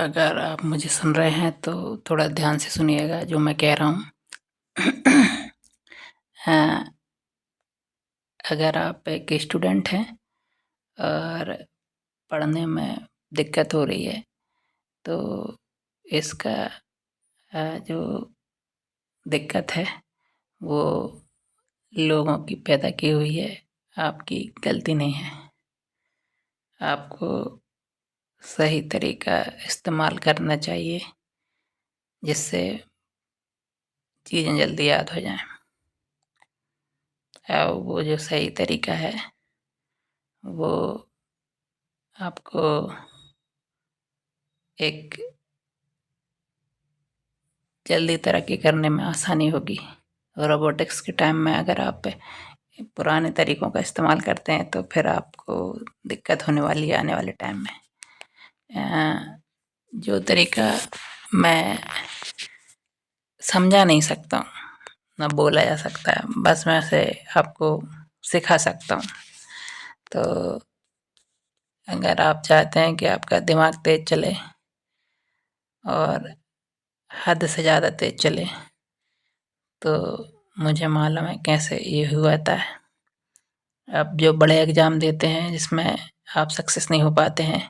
अगर आप मुझे सुन रहे हैं तो थोड़ा ध्यान से सुनिएगा जो मैं कह रहा हूँ। अगर आप एक स्टूडेंट हैं और पढ़ने में दिक्कत हो रही है तो इसका जो दिक्कत है वो लोगों की पैदा की हुई है, आपकी गलती नहीं है। आपको सही तरीका इस्तेमाल करना चाहिए जिससे चीज़ें जल्दी याद हो जाएं। वो जो सही तरीका है वो आपको एक जल्दी तरक्की करने में आसानी होगी। रोबोटिक्स के टाइम में अगर आप पुराने तरीकों का इस्तेमाल करते हैं तो फिर आपको दिक्कत होने वाली है आने वाले टाइम में। जो तरीका मैं समझा नहीं सकता हूँ, ना बोला जा सकता है, बस मैं उसे आपको सिखा सकता हूँ। तो अगर आप चाहते हैं कि आपका दिमाग तेज चले और हद से ज़्यादा तेज चले तो मुझे मालूम है कैसे ये हुआ था। आप जो बड़े एग्ज़ाम देते हैं जिसमें आप सक्सेस नहीं हो पाते हैं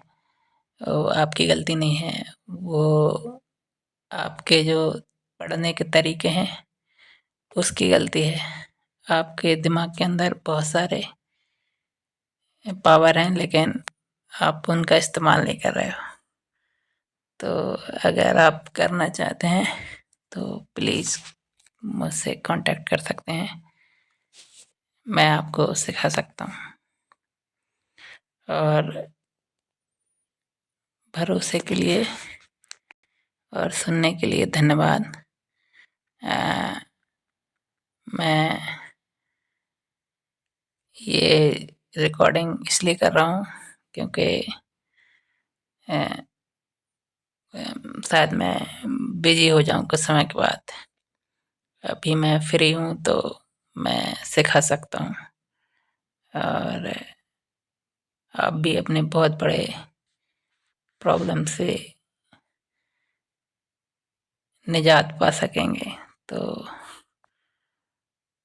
वो आपकी गलती नहीं है, वो आपके जो पढ़ने के तरीके हैं उसकी गलती है। आपके दिमाग के अंदर बहुत सारे पावर हैं लेकिन आप उनका इस्तेमाल नहीं कर रहे हो। तो अगर आप करना चाहते हैं तो प्लीज़ मुझसे कांटेक्ट कर सकते हैं, मैं आपको सिखा सकता हूँ। और भरोसे के लिए और सुनने के लिए धन्यवाद। मैं ये रिकॉर्डिंग इसलिए कर रहा हूँ क्योंकि शायद मैं बिजी हो जाऊँ कुछ समय के बाद। अभी मैं फ्री हूँ तो मैं सिखा सकता हूँ और आप भी अपने बहुत बड़े प्रॉब्लम से निजात पा सकेंगे। तो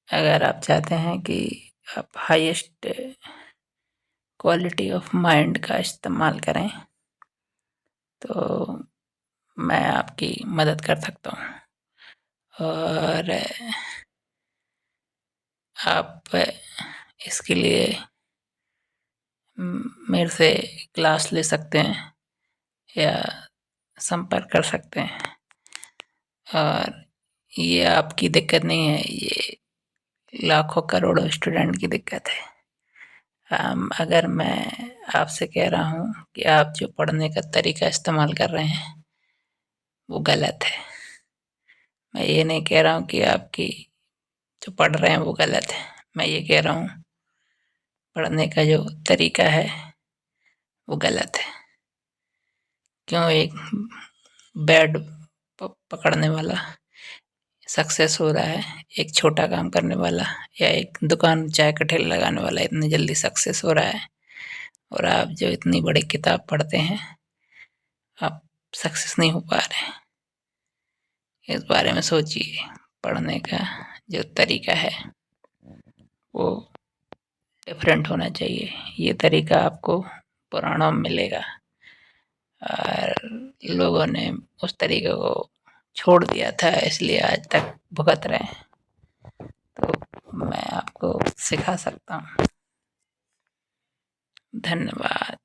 अगर आप चाहते हैं कि आप हाईएस्ट क्वालिटी ऑफ माइंड का इस्तेमाल करें तो मैं आपकी मदद कर सकता हूँ। और आप इसके लिए मेरे से क्लास ले सकते हैं या संपर्क कर सकते हैं। और ये आपकी दिक्कत नहीं है, ये लाखों करोड़ों स्टूडेंट की दिक्कत है। अगर मैं आपसे कह रहा हूँ कि आप जो पढ़ने का तरीका इस्तेमाल कर रहे हैं वो गलत है, मैं ये नहीं कह रहा हूँ कि आपकी जो पढ़ रहे हैं वो गलत है। मैं ये कह रहा हूँ पढ़ने का जो तरीका है वो गलत है। क्यों एक बेड पकड़ने वाला सक्सेस हो रहा है, एक छोटा काम करने वाला या एक दुकान चाय का ठेला लगाने वाला इतनी जल्दी सक्सेस हो रहा है, और आप जो इतनी बड़ी किताब पढ़ते हैं आप सक्सेस नहीं हो पा रहे हैं। इस बारे में सोचिए। पढ़ने का जो तरीका है वो डिफरेंट होना चाहिए। ये तरीका आपको पुराणों में मिलेगा और लोगों ने उस तरीके को छोड़ दिया था इसलिए आज तक भुगत रहे हैं। तो मैं आपको सिखा सकता हूँ। धन्यवाद।